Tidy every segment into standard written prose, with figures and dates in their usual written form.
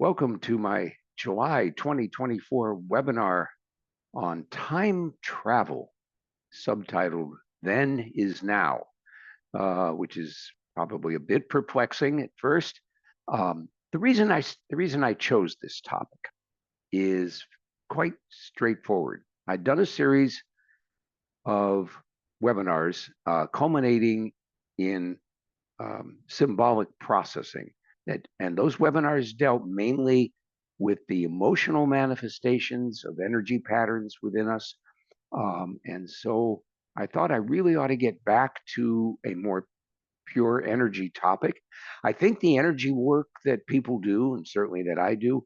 Welcome to my July 2024 webinar on time travel, subtitled Then is Now, which is probably a bit perplexing at first. The reason I chose this topic is quite straightforward. I'd done a series of webinars culminating in symbolic processing. And those webinars dealt mainly with the emotional manifestations of energy patterns within us. And so I thought I really ought to get back to a more pure energy topic. I think the energy work that people do, and certainly that I do,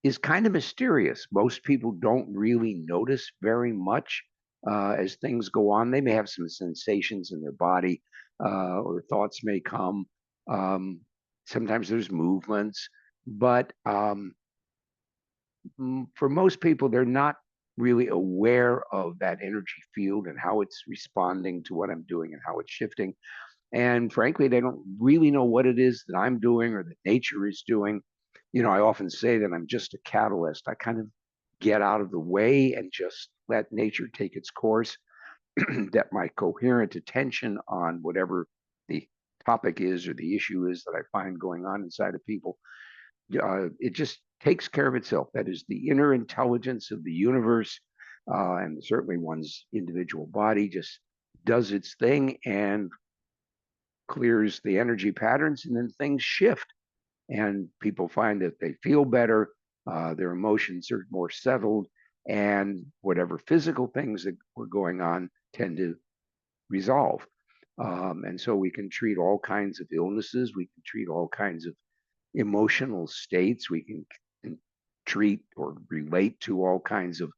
is kind of mysterious. Most people don't really notice very much as things go on. They may have some sensations in their body, or thoughts may come. Um, Sometimes there's movements, but for most people, they're not really aware of that energy field and how it's responding to what I'm doing and how it's shifting. And frankly, they don't really know what it is that I'm doing or that nature is doing. I often say that I'm just a catalyst. I kind of get out of the way and just let nature take its course, that my coherent attention on whatever the topic is or the issue is that I find going on inside of people, it just takes care of itself. That is the inner intelligence of the universe, and certainly one's individual body just does its thing and clears the energy patterns, and then things shift. And people find that they feel better, their emotions are more settled, and whatever physical things that were going on tend to resolve. And so we can treat all kinds of illnesses, we can treat all kinds of emotional states, we can treat or relate to all kinds of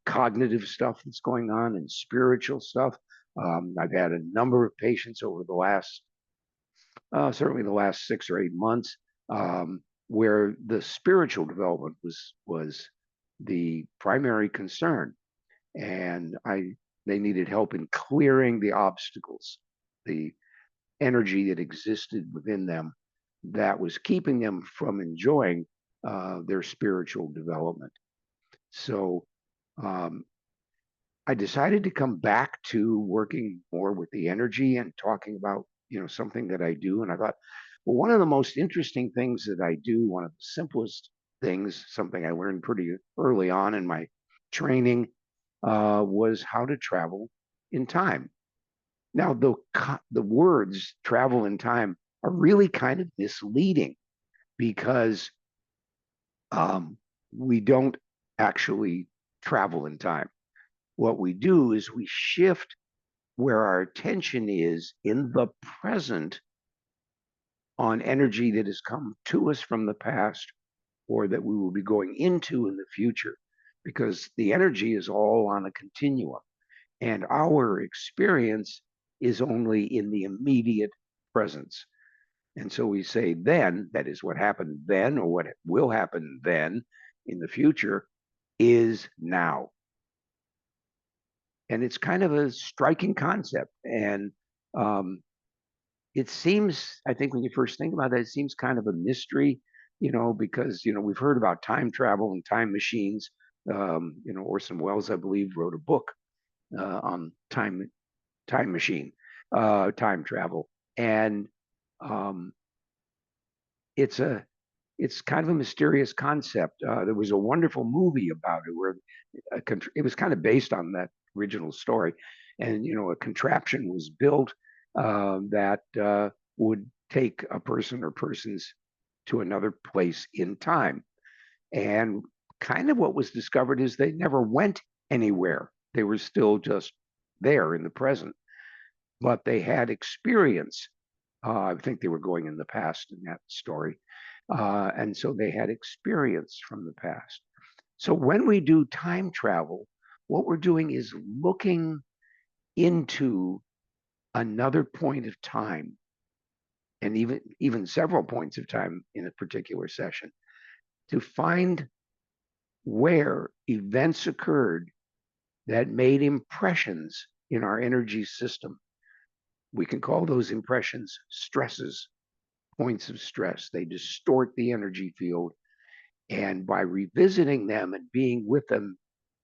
cognitive stuff that's going on and spiritual stuff. I've had a number of patients over the last, certainly the last 6 or 8 months, where the spiritual development was the primary concern, and they needed help in clearing the obstacles, the energy that existed within them that was keeping them from enjoying their spiritual development. So um, I decided to come back to working more with the energy and talking about, something that I do. And I thought, well, one of the most interesting things that I do, one of the simplest things, something I learned pretty early on in my training, was how to travel in time. Now, the words travel in time are really kind of misleading because um, we don't actually travel in time. What we do is we shift where our attention is in the present on energy that has come to us from the past or that we will be going into in the future, because the energy is all on a continuum and our experience is only in the immediate presence. And so we say then, that is what happened then or what will happen then in the future is now. And it's kind of a striking concept. And um, it seems, I think when you first think about it, it seems kind of a mystery, because, we've heard about time travel and time machines. Orson Welles, I believe, wrote a book on time machine, time travel. And um, it's a it's kind of a mysterious concept. There was a wonderful movie about it where it was kind of based on that original story, and a contraption was built that would take a person or persons to another place in time. And kind of what was discovered is they never went anywhere. They were still just there in the present, but they had experience. I think they were going in the past in that story. And so they had experience from the past. So when we do time travel, what we're doing is looking into another point of time, and even several points of time in a particular session, to find where events occurred that made impressions in our energy system. We can call those impressions stresses, points of stress. They distort the energy field And by revisiting them and being with them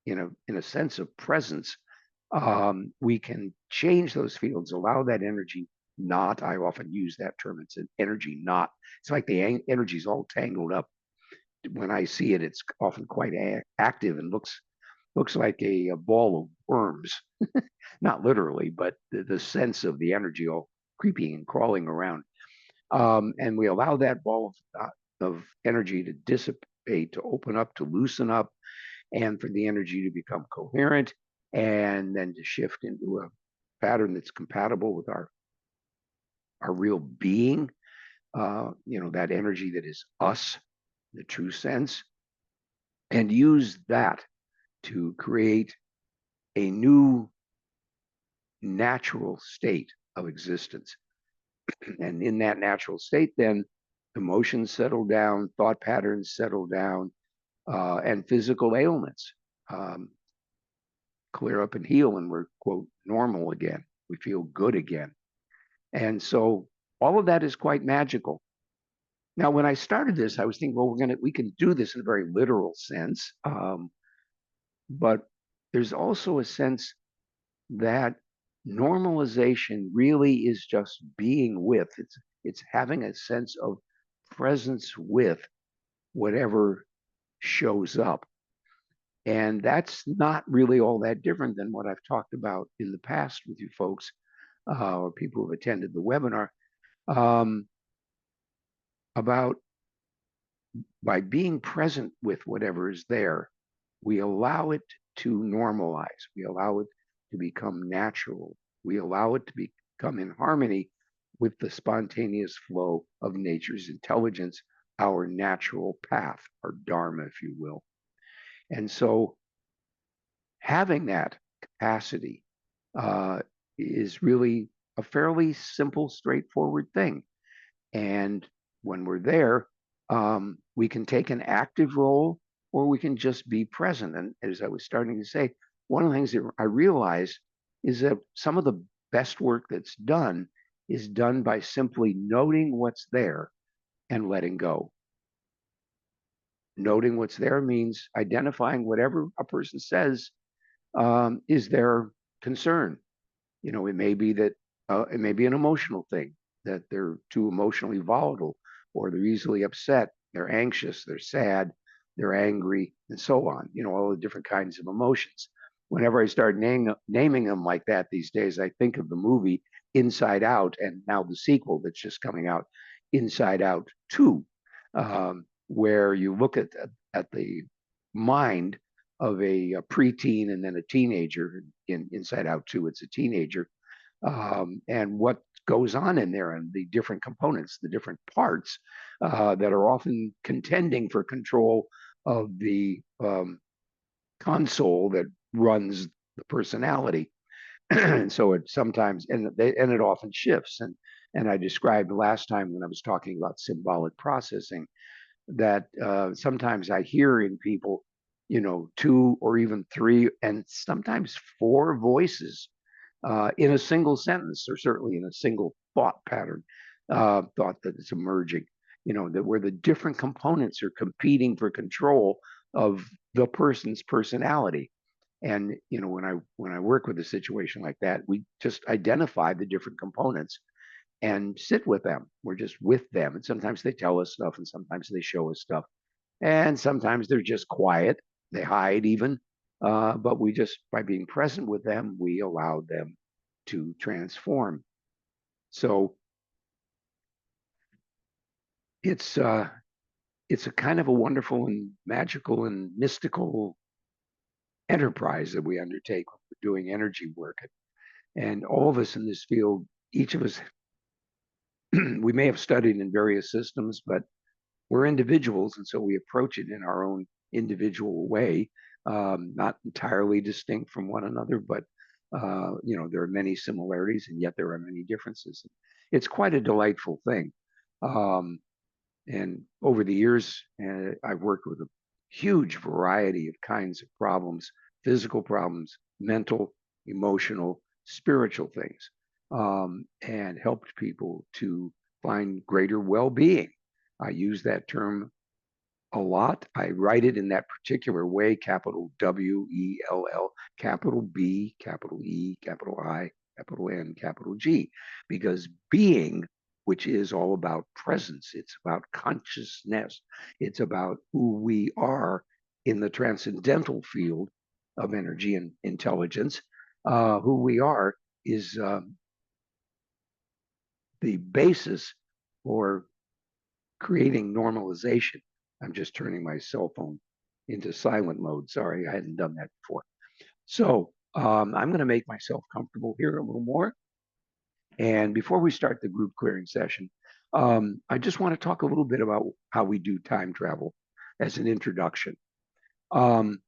in a sense of presence, we can change those fields, allow that energy knot. I often use that term. It's an energy knot. It's like the energy is all tangled up. When I see it, it's often quite active and looks like a ball of worms, not literally, but the sense of the energy all creeping and crawling around. And we allow that ball of energy to dissipate, to open up, to loosen up, and for the energy to become coherent, and then to shift into a pattern that's compatible with our real being. That energy that is us, the true sense, and use that to create a new natural state of existence. And in that natural state, then emotions settle down, thought patterns settle down, and physical ailments um, clear up and heal, and we're, quote, normal again. We feel good again. And so all of that is quite magical. Now, when I started this, I was thinking, well, we can do this in a very literal sense, but there's also a sense that normalization really is just being with. It's having a sense of presence with whatever shows up. And that's not really all that different than what I've talked about in the past with you folks, or people who've attended the webinar, um, about by being present with whatever is there, we allow it to normalize. We allow it to become natural. We allow it to become in harmony with the spontaneous flow of nature's intelligence, our natural path, our dharma, if you will. And so having that capacity is really a fairly simple, straightforward thing. And when we're there, we can take an active role or we can just be present. And as I was starting to say, one of the things that I realized is that some of the best work that's done is done by simply noting what's there and letting go. Noting what's there means identifying whatever a person says is their concern. It may be that it may be an emotional thing, that they're too emotionally volatile, or they're easily upset, they're anxious, they're sad, they're angry, and so on. All the different kinds of emotions. Whenever I start naming them like that these days, I think of the movie Inside Out, and now the sequel that's just coming out, Inside Out 2, where you look at the mind of a preteen and then a teenager. In Inside Out 2, it's a teenager, and what goes on in there and the different components, the different parts that are often contending for control of the console that runs the personality. And so it sometimes, and it often shifts. And I described last time when I was talking about symbolic processing that sometimes I hear in people, two or even three and sometimes four voices in a single sentence, or certainly in a single thought pattern, thought that is emerging. That where the different components are competing for control of the person's personality. And when I work with a situation like that, we just identify the different components and sit with them. We're just with them, and sometimes they tell us stuff, and sometimes they show us stuff, and sometimes they're just quiet. They hide even, but we just, by being present with them, we allow them to transform. So it's a kind of a wonderful and magical and mystical enterprise that we undertake when we're doing energy work. And all of us in this field, each of us, we may have studied in various systems, but we're individuals, and so we approach it in our own individual way, not entirely distinct from one another, but there are many similarities, and yet there are many differences. It's quite a delightful thing. Um, and over the years, I've worked with a huge variety of kinds of problems, physical problems, mental, emotional, spiritual things, and helped people to find greater well being. I use that term a lot. I write it in that particular way, capital WELL, capital B, capital E, capital I, capital N, capital G, because being, which is all about presence, it's about consciousness, it's about who we are in the transcendental field of energy and intelligence. Who we are is the basis for creating normalization. I'm just turning my cell phone into silent mode. Sorry, I hadn't done that before. So I'm going to make myself comfortable here a little more. And before we start the group clearing session, I just want to talk a little bit about how we do time travel as an introduction. Um,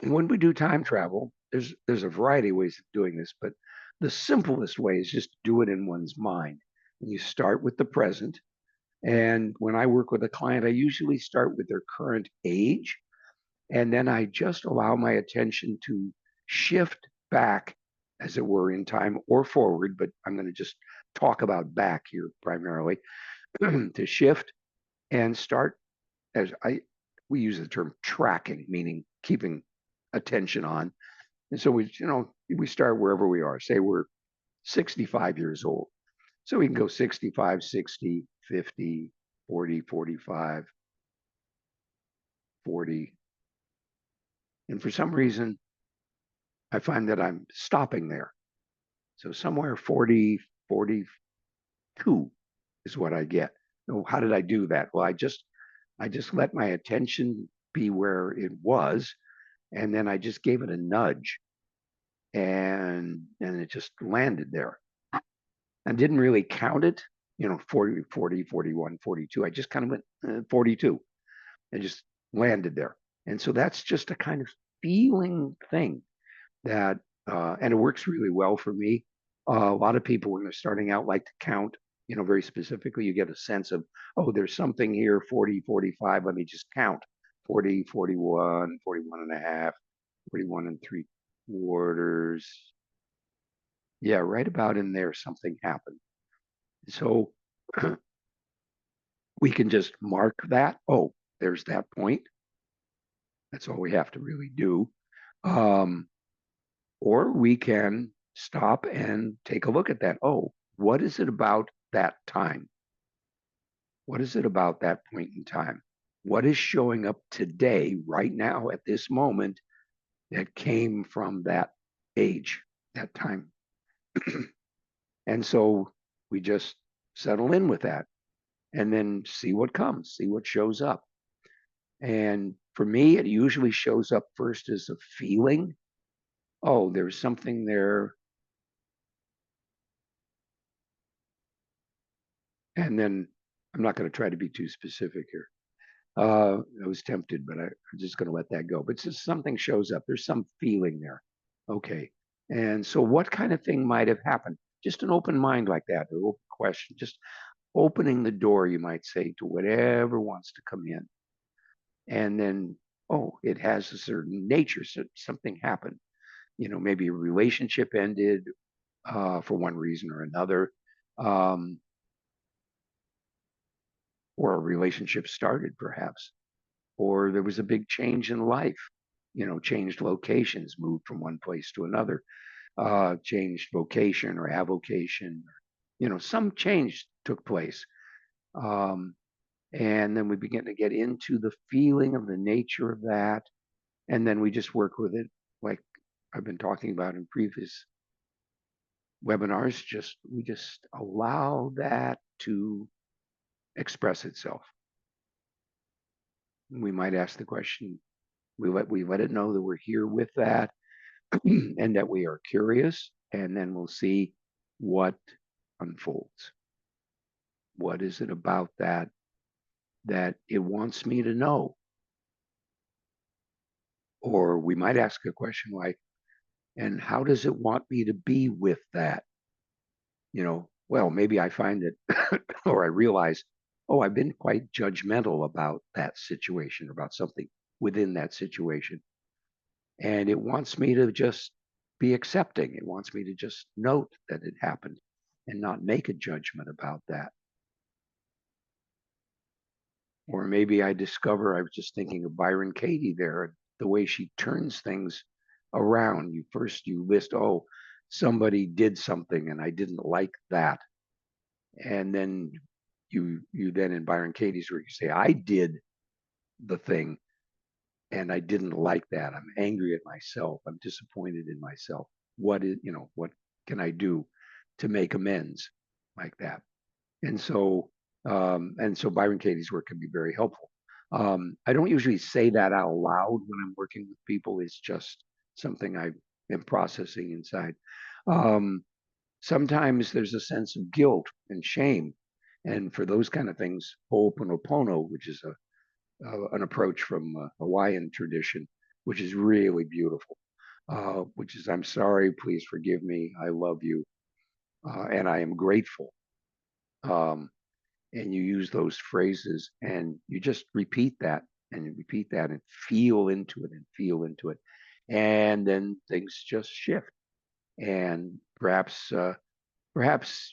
when we do time travel, there's a variety of ways of doing this, but the simplest way is just do it in one's mind. And you start with the present. And when I work with a client, I usually start with their current age, and then I just allow my attention to shift back, as it were, in time or forward, but I'm going to just talk about back here primarily, to shift and start as we use the term tracking, meaning keeping attention on. And so we start wherever we are. Say we're 65 years old. So we can go 65, 60, 50, 40, 45, 40. And for some reason, I find that I'm stopping there. So somewhere 40, 42 is what I get. Oh, how did I do that? Well, I just let my attention be where it was, and then I just gave it a nudge, and it just landed there. I didn't really count it, 40, 40, 41, 42. I just kind of went 42 and just landed there. And so that's just a kind of feeling thing that, and it works really well for me. A lot of people, when they're starting out, like to count, very specifically. You get a sense of, oh, there's something here, 40, 45. Let me just count 40, 41, 41 and a half, 41 and three quarters. Yeah, right about in there, something happened. So we can just mark that. Oh, there's that point. That's all we have to really do. Um, or we can stop and take a look at that. Oh, what is it about that time? What is it about that point in time? What is showing up today, right now, at this moment, that came from that age, that time? And so we just settle in with that and then see what comes, see what shows up. And for me, it usually shows up first as a feeling. Oh, there's something there. And then I'm not going to try to be too specific here. I was tempted, but I'm just going to let that go. But just something shows up. There's some feeling there. Okay. And so, what kind of thing might have happened? Just an open mind like that, an open question, just opening the door, you might say, to whatever wants to come in. And then, oh, it has a certain nature. So something happened. Maybe a relationship ended for one reason or another. Um, or a relationship started, perhaps, or there was a big change in life, changed locations, moved from one place to another, changed vocation or avocation, some change took place. Um, and then we begin to get into the feeling of the nature of that. And then we just work with it, like I've been talking about in previous webinars. We just allow that to express itself. We might ask the question, we let it know that we're here with that and that we are curious, and then we'll see what unfolds. What is it about that it wants me to know? Or we might ask a question like, and how does it want me to be with that? Well, maybe I find it or I realize, oh, I've been quite judgmental about that situation, about something within that situation. And it wants me to just be accepting. It wants me to just note that it happened and not make a judgment about that. Or maybe I discover I was just thinking of Byron Katie there, the way she turns things around. You list, oh, somebody did something and I didn't like that. And then you then in Byron Katie's where you say, I did the thing and I didn't like that. I'm angry at myself. I'm disappointed in myself. What can I do to make amends like that? And so Byron Katie's work can be very helpful. I don't usually say that out loud when I'm working with people. It's just something I am processing inside. Um, Sometimes there's a sense of guilt and shame. And for those kind of things, Ho'oponopono, which is an approach from Hawaiian tradition, which is really beautiful, which is, I'm sorry, please forgive me, I love you, and I am grateful. Um, and you use those phrases and you just repeat that and you repeat that and feel into it and feel into it. And then things just shift. And perhaps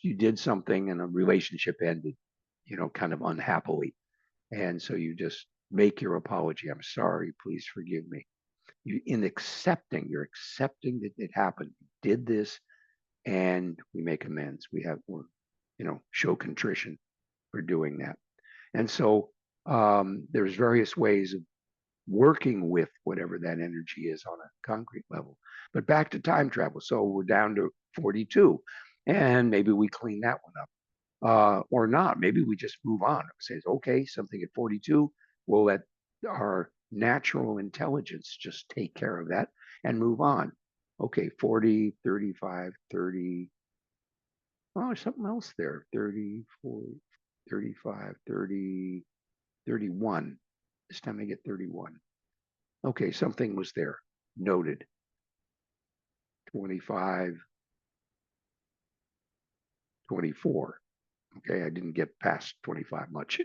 you did something and a relationship ended, kind of unhappily. And so you just make your apology. I'm sorry. Please forgive me. You're accepting that it happened. You did this, and we make amends. Show contrition for doing that. And so there's various ways of working with whatever that energy is on a concrete level. But back to time travel. So we're down to 42, and maybe we clean that one up or not. Maybe we just move on. It says, okay, something at 42, we'll let our natural intelligence just take care of that and move on. Okay, 40, 35, 30. Oh, there's something else there. 30, 40, 35, 30, 31. This time I get 31. Okay, something was there. Noted. 25, 24. Okay, I didn't get past 25 much.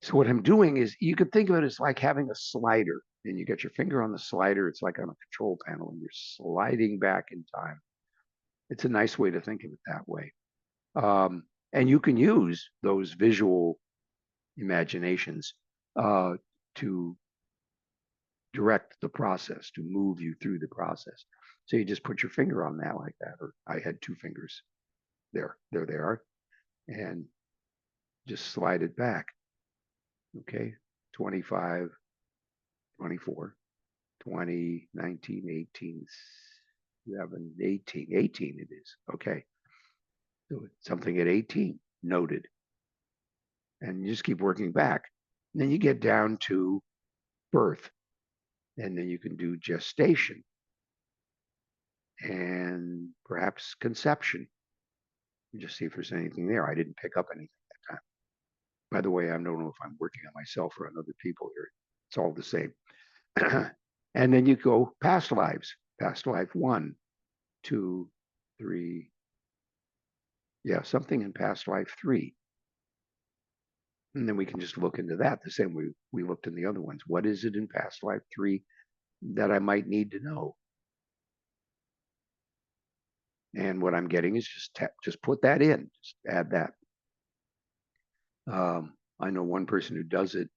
So what I'm doing is you could think of it as like having a slider and you get your finger on the slider. It's like on a control panel and you're sliding back in time. It's a nice way to think of it that way. And you can use those visual imaginations uh, to direct the process, to move you through the process. So you just put your finger on that like that, or I had two fingers there they are, and just slide it back. Okay, 25, 24, 20, 19, 18, 7, 18, 18 it is. Okay, so something at 18, noted. And you just keep working back. And then you get down to birth, and then you can do gestation and perhaps conception. And just see if there's anything there. I didn't pick up anything that time. By the way, I don't know if I'm working on myself or on other people here. It's all the same. And then you go past life one, two, three. Yeah, something in past life three. And then we can just look into that the same way we looked in the other ones. What is it in past life three that I might need to know? And what I'm getting is just put that in, just add that. I know one person who does it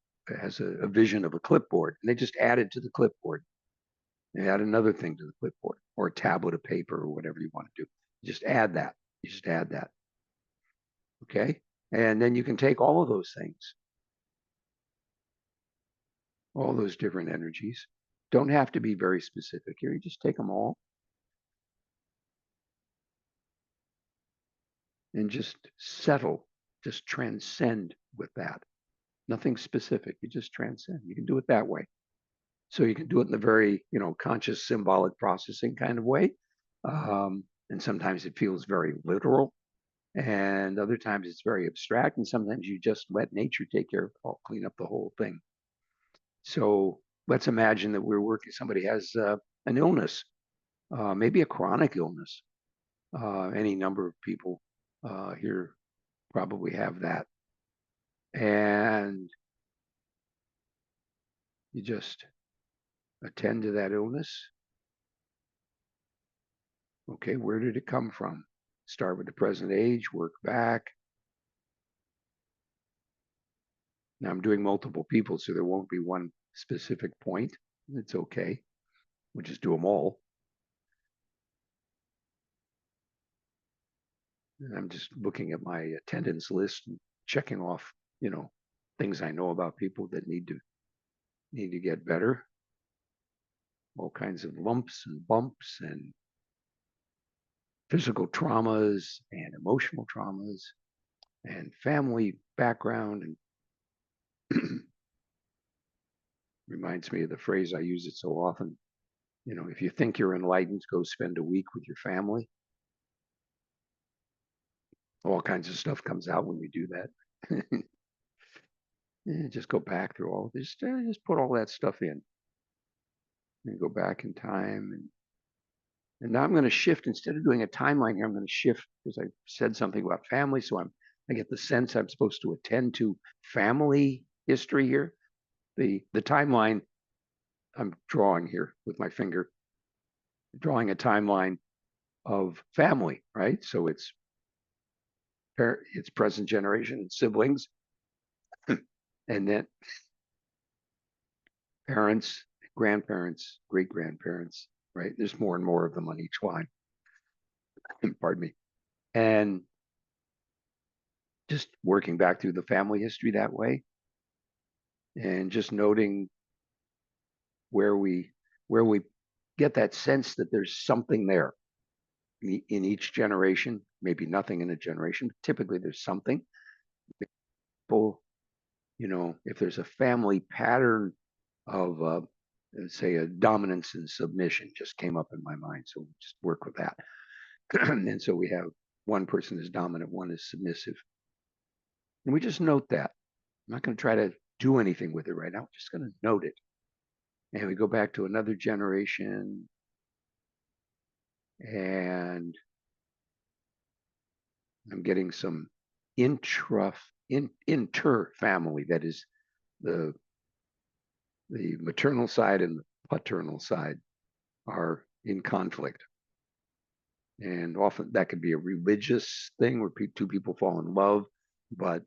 has a vision of a clipboard, and they just add it to the clipboard. They add another thing to the clipboard or a tablet of paper or whatever you want to do. Just add that. You just add that. Okay. And then you can take all of those things, all those different energies. Don't have to be very specific here. You just take them all and just settle, just transcend with that. Nothing specific. You just transcend. You can do it that way. So you can do it in the very, conscious symbolic processing kind of way. And sometimes it feels very literal. And other times it's very abstract. And sometimes you just let nature take care of it all, clean up the whole thing. So let's imagine that we're working, somebody has an illness, maybe a chronic illness. Any number of people here probably have that. And you just attend to that illness. Okay, where did it come from? Start with the present age, work back. Now I'm doing multiple people, so there won't be one specific point. It's okay. We'll just do them all. And I'm just looking at my attendance list and checking off, you know, things I know about people that need to get better. All kinds of lumps and bumps and physical traumas and emotional traumas and family background. And reminds me of the phrase, I use it so often. If you think you're enlightened, go spend a week with your family. All kinds of stuff comes out when you do that. Just go back through all this, just put all that stuff in and go back in time. And now I'm going to shift, instead of doing a timeline here, I'm going to shift because I said something about family. So I get the sense I'm supposed to attend to family history here. The timeline I'm drawing here with my finger, drawing a timeline of family, right? So it's present generation and siblings, and then parents, grandparents, great grandparents, right? There's more and more of them on each line. Pardon me. And just working back through the family history that way, and just noting where we where we get that sense that there's something there in each generation. Maybe nothing in a generation, but typically there's something. People, if there's a family pattern of say a dominance and submission, just came up in my mind, so we'll just work with that. And so we have one person is dominant, one is submissive, and we just note that. I'm not going to try to do anything with it right now. I'm just going to note it. And we go back to another generation, and I'm getting some inter family, that is the maternal side and the paternal side are in conflict. And often that could be a religious thing where two people fall in love, but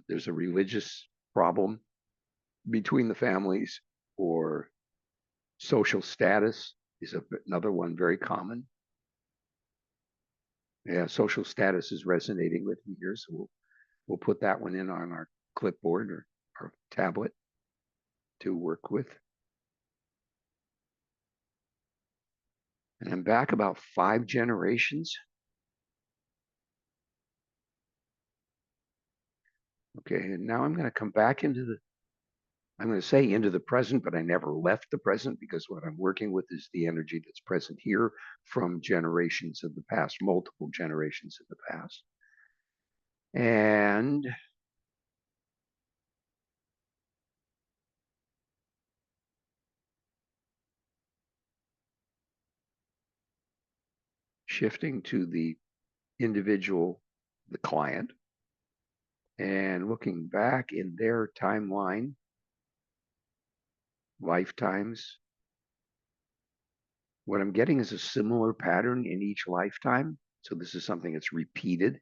there's a religious problem between the families, or social status is another one very common. Yeah, social status is resonating with me here, so we'll put that one in on our clipboard or our tablet to work with. And I'm back about 5 generations. Okay, and now I'm going to come back I'm going to say into the present, but I never left the present, because what I'm working with is the energy that's present here from generations of the past, multiple generations of the past. And shifting to the individual, the client, and looking back in their timeline, lifetimes. What I'm getting is a similar pattern in each lifetime. So this is something that's repeated.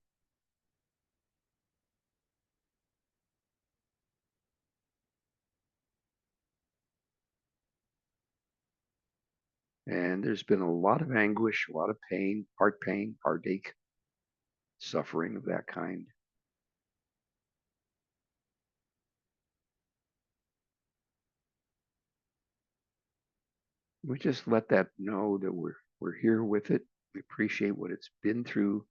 And there's been a lot of anguish, a lot of pain, heartache, suffering of that kind. We just let that know that we're here with it. We appreciate what it's been through,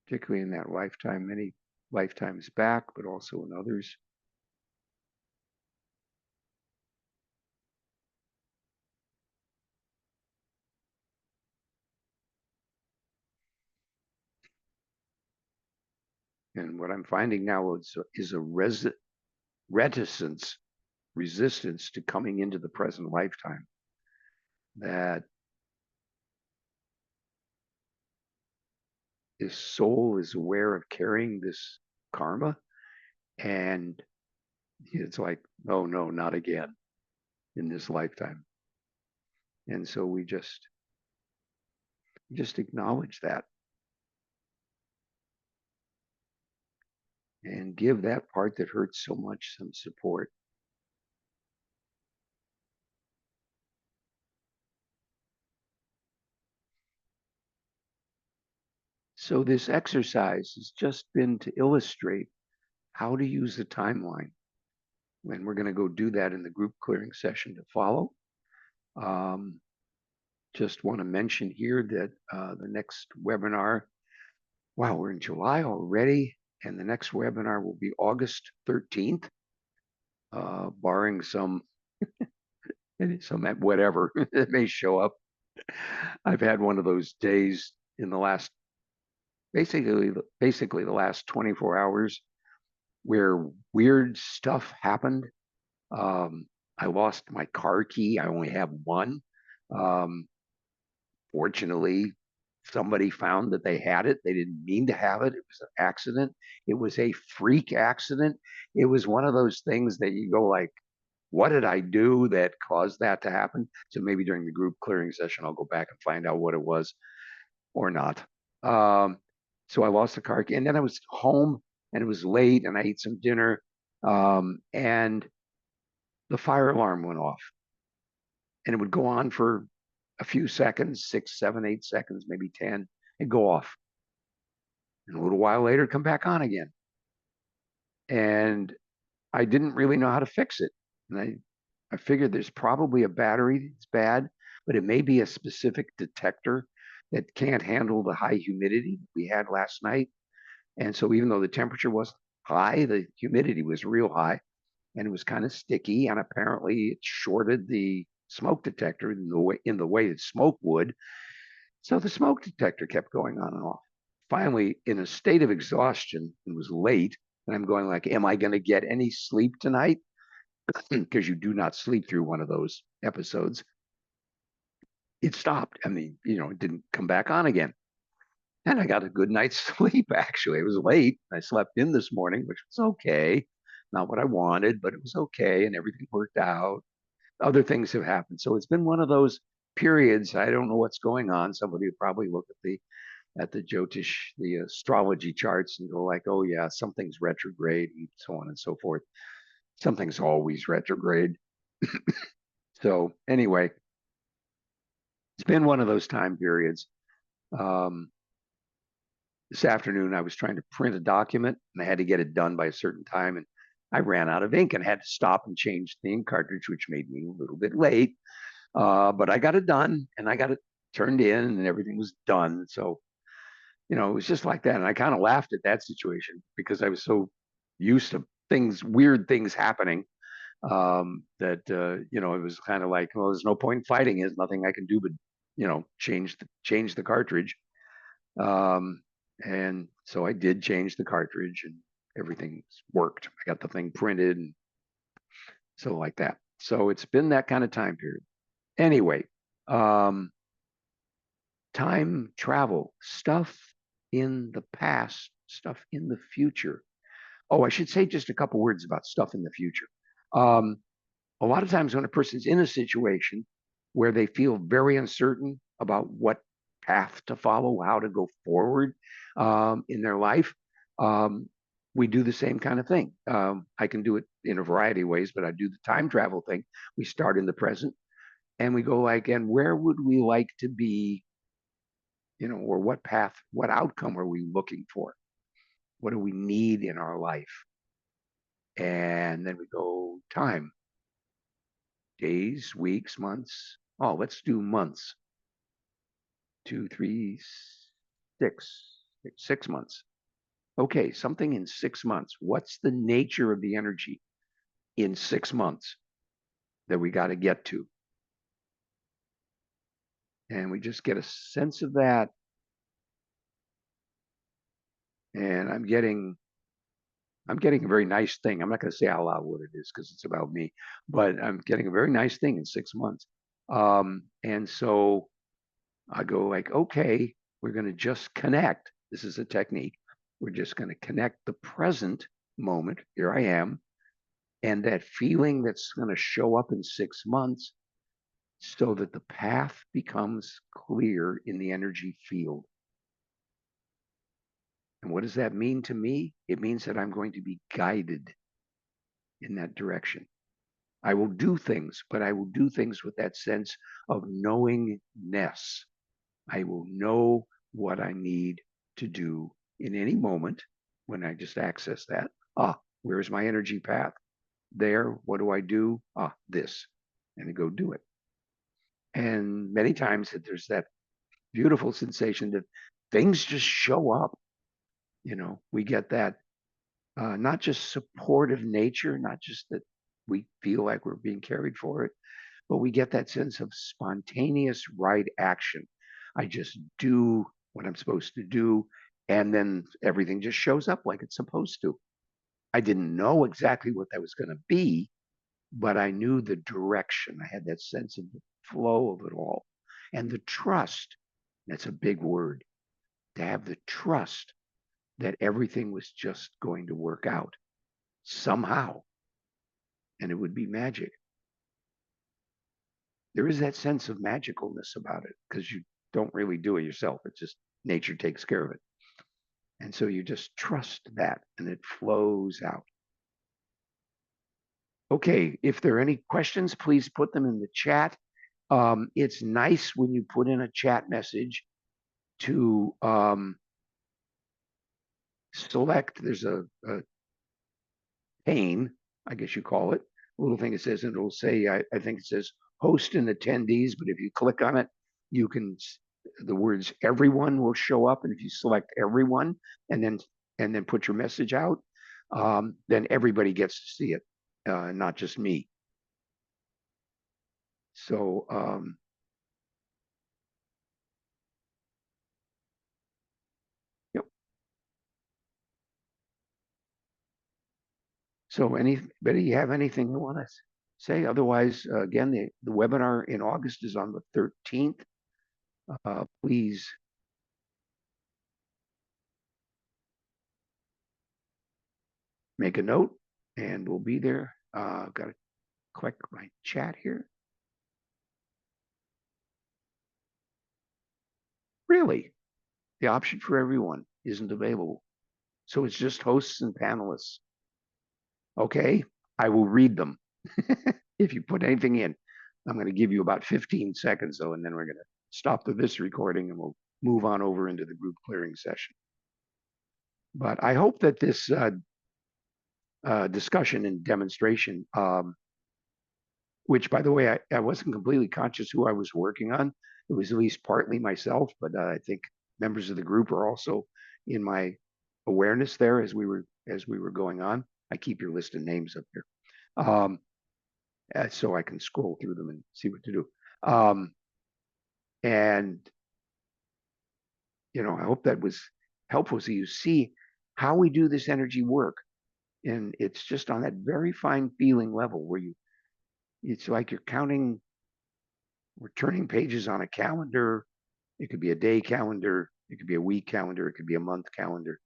particularly in that lifetime, many lifetimes back, but also in others. And what I'm finding now is a reticence, resistance to coming into the present lifetime, that his soul is aware of carrying this karma, and it's like, oh no, not again in this lifetime. And so we just acknowledge that. and give that part that hurts so much some support. So this exercise has just been to illustrate how to use the timeline. And we're going to go do that in the group clearing session to follow. Um, just want to mention here that the next webinar, wow, we're in July already, and the next webinar will be August 13th, barring some whatever that may show up. I've had one of those days in the last basically the last 24 hours where weird stuff happened. Um, I lost my car key. I only have one. Um, Fortunately, somebody found that they had it. They didn't mean to have it. It was an accident. It was a freak accident. It was one of those things that you go like, what did I do that caused that to happen? So maybe during the group clearing session, I'll go back and find out what it was or not. Um, so I lost the car key, and then I was home and it was late and I ate some dinner. And the fire alarm went off, and it would go on for a few seconds, 6, 7, 8 seconds, maybe 10, and go off. And a little while later, come back on again. And I didn't really know how to fix it. And I figured there's probably a battery that's bad, but it may be a specific detector that can't handle the high humidity we had last night. And so even though the temperature was high, the humidity was real high and it was kind of sticky. And apparently it shorted the smoke detector in the way that smoke would. So the smoke detector kept going on and off. Finally, in a state of exhaustion, it was late, and I'm going like, am I going to get any sleep tonight? Because you do not sleep through one of those episodes. It stopped. I mean, it didn't come back on again. And I got a good night's sleep, actually. It was late. I slept in this morning, which was okay. Not what I wanted, but it was okay. And everything worked out. Other things have happened. So it's been one of those periods. I don't know what's going on. Somebody would probably look at the Jyotish, the astrology charts, and go like, oh yeah, something's retrograde and so on and so forth. Something's always retrograde. So anyway, it's been one of those time periods. Um, this afternoon, I was trying to print a document and I had to get it done by a certain time. And I ran out of ink and had to stop and change the ink cartridge, which made me a little bit late. But I got it done and I got it turned in and everything was done. So, it was just like that. And I kind of laughed at that situation because I was so used to weird things happening, that, it was kind of like, well, there's no point in fighting. There's nothing I can do but, change the cartridge. Um, and so I did change the cartridge and everything worked. I got the thing printed and so like that. So it's been that kind of time period. Anyway, um, time travel, stuff in the past, stuff in the future. Oh, I should say just a couple words about stuff in the future. Um, a lot of times when a person's in a situation where they feel very uncertain about what path to follow, how to go forward in their life, um, we do the same kind of thing. I can do it in a variety of ways, but I do the time travel thing. We start in the present and we go like, and where would we like to be, or what path, what outcome are we looking for? What do we need in our life? And then we go time, days, weeks, months. Oh, let's do months. 2, 3, 6 months. Okay, something in 6 months. What's the nature of the energy in 6 months that we got to get to? And we just get a sense of that. And I'm getting a very nice thing. I'm not going to say out loud what it is because it's about me, but I'm getting a very nice thing in 6 months. And so I go like, okay, we're going to just connect. This is a technique. We're just going to connect the present moment. Here I am. And that feeling that's going to show up in 6 months so that the path becomes clear in the energy field. And what does that mean to me? It means that I'm going to be guided in that direction. I will do things, but I will do things with that sense of knowingness. I will know what I need to do in any moment when I just access that. Ah, where's my energy path? There, what do I do? Ah, this, and I go do it. And many times there's that beautiful sensation that things just show up. We get that not just supportive nature, not just that we feel like we're being carried for it, but we get that sense of spontaneous right action. I just do what I'm supposed to do, and then everything just shows up like it's supposed to. I didn't know exactly what that was going to be, but I knew the direction. I had that sense of the flow of it all and the trust. That's a big word, to have the trust that everything was just going to work out somehow and it would be magic. There is that sense of magicalness about it because you don't really do it yourself. It's just nature takes care of it. And so you just trust that and it flows out. Okay, if there are any questions, please put them in the chat. It's nice when you put in a chat message to select, there's a pane, I guess you call it, a little thing that says, and it'll say, I think it says host and attendees, but if you click on it, you can, the words everyone will show up. And if you select everyone and then put your message out, then everybody gets to see it, not just me. So, yep. So anybody have anything you want to say? Otherwise, again, the webinar in August is on the 13th. Please make a note and we'll be there. Got to click my chat here. Really, the option for everyone isn't available. So it's just hosts and panelists. Okay, I will read them. If you put anything in, I'm going to give you about 15 seconds though, and then we're going to stop this recording and we'll move on over into the group clearing session. But I hope that this discussion and demonstration, which by the way, I wasn't completely conscious who I was working on. It was at least partly myself, but I think members of the group are also in my awareness there as we were going on. I keep your list of names up here, so I can scroll through them and see what to do. And I hope that was helpful so you see how we do this energy work. And it's just on that very fine feeling level where it's like you're counting, we're turning pages on a calendar. It could be a day calendar, it could be a week calendar, it could be a month calendar.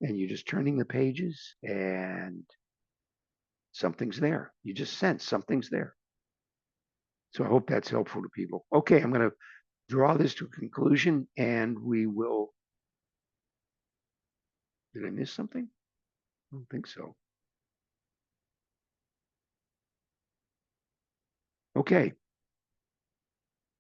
And you're just turning the pages and something's there. You just sense something's there. So I hope that's helpful to people. Okay, I'm going to draw this to a conclusion and we will. Did I miss something? I don't think so. Okay.